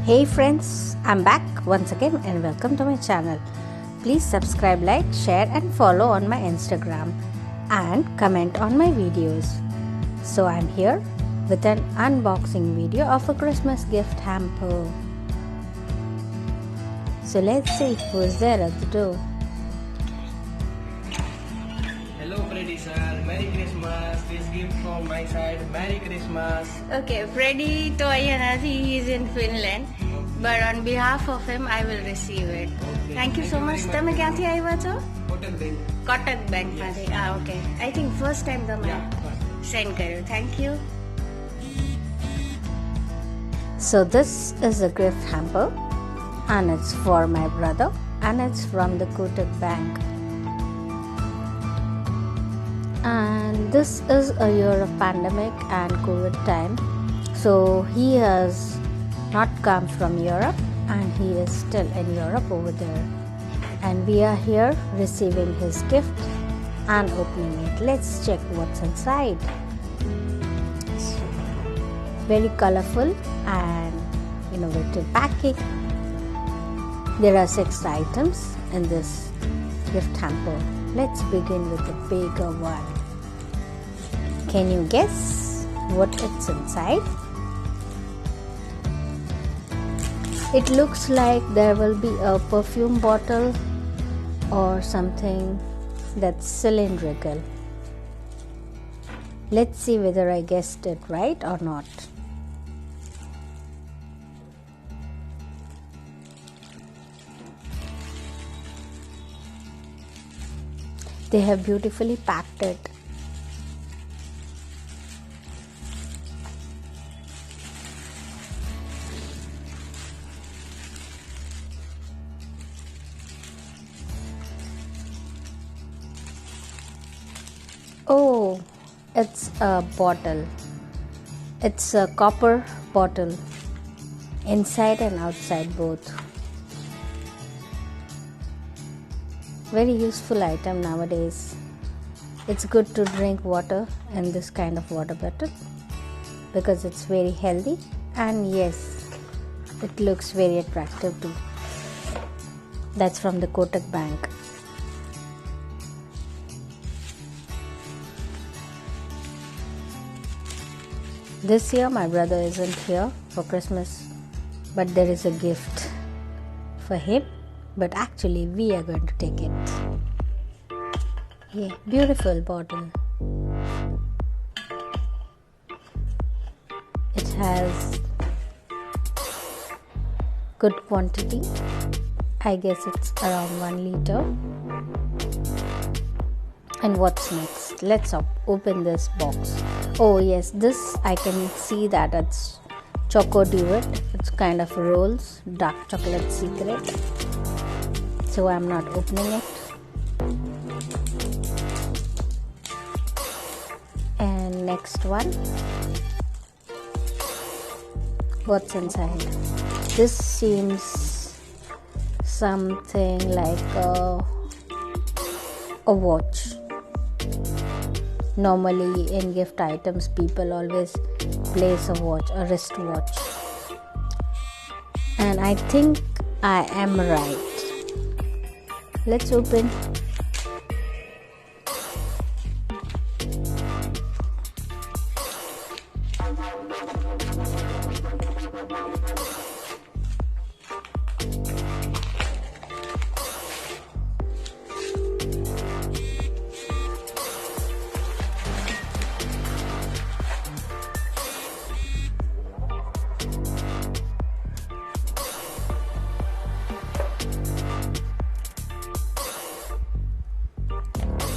Hey friends, I'm back once again and welcome to my channel. Please subscribe, like, share and follow on my Instagram and comment on my videos. So I'm here with an unboxing video of a Christmas gift hamper. So let's see who's there at the door. Hello Freddy sir, Merry Christmas. This gift from my side. Merry Christmas. Okay, Freddy to અહીંયા નથી, he is in Finland, but on behalf of him I will receive it. Thank you so much. તમે ક્યાંથી આવ્યા છો? Kotak Bank. Kotak bank માંથી. Okay. I think first time તમે send કર્યું. Thank you. So this is a gift hamper and it's for my brother and it's from the Kotak Bank. And this is a year of pandemic and COVID time, so he has not come from Europe and he is still in Europe over there, and we are here receiving his gift and opening it. Let's check what's inside. Very colorful and innovative packing. There are 6 items in this gift hamper. Let's begin with the bigger one. Can you guess what it's inside? It looks like there will be a perfume bottle or something that's cylindrical. Let's see whether I guessed it right or not. They have beautifully packed it. Oh, it's a bottle. It's a copper bottle, inside and outside both. Very useful item nowadays. It's good to drink water in this kind of water bottle because it's very healthy, and yes, it looks very attractive too. That's from the Kotak Bank. This year my brother isn't here for Christmas, but there is a gift for him, but actually we are going to take it. Yeah, beautiful bottle. It has good quantity. I guess it's around 1 liter. And what's next? Let's open this box. Oh yes, this I can see that it's choco duet. It's kind of rolls, dark chocolate secret. So I'm not opening it. And next one. What's inside? This seems something like a watch. Normally in gift items people always place a watch, a wristwatch, and I think I am right. Let's open.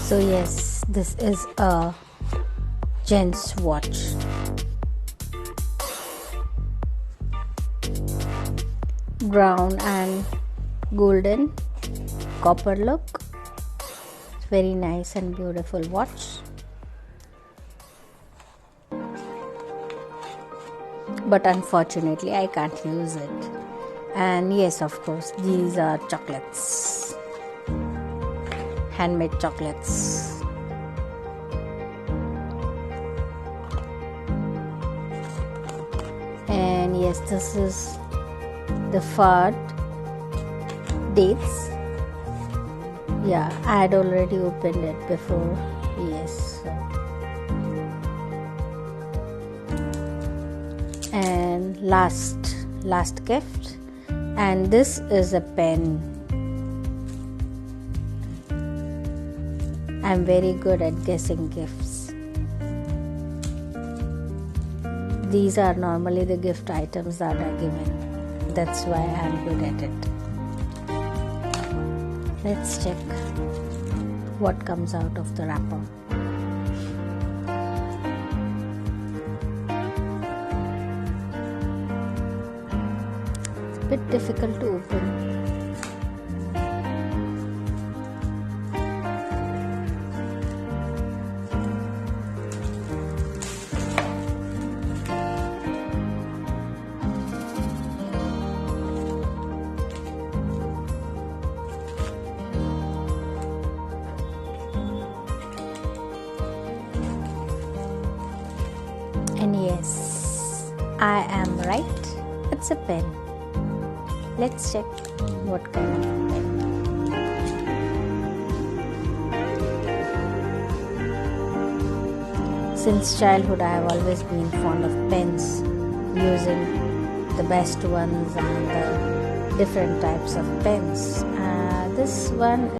So yes, this is a gents watch. Brown and golden copper look. It's very nice and beautiful watch. But unfortunately I can't use it. And yes, of course, these are chocolates. Handmade chocolates. And yes, this is the fart dates. Yeah, I had already opened it before. Yes. And last gift, and this is a pen. I'm very good at guessing gifts. These are normally the gift items that are given. That's why I'm good at it. Let's check what comes out of the wrapper. It's a bit difficult to open. And yes, I am right. It's a pen. Let's check what kind of pen. Since childhood, I have always been fond of pens, using the best ones and the different types of pens. This one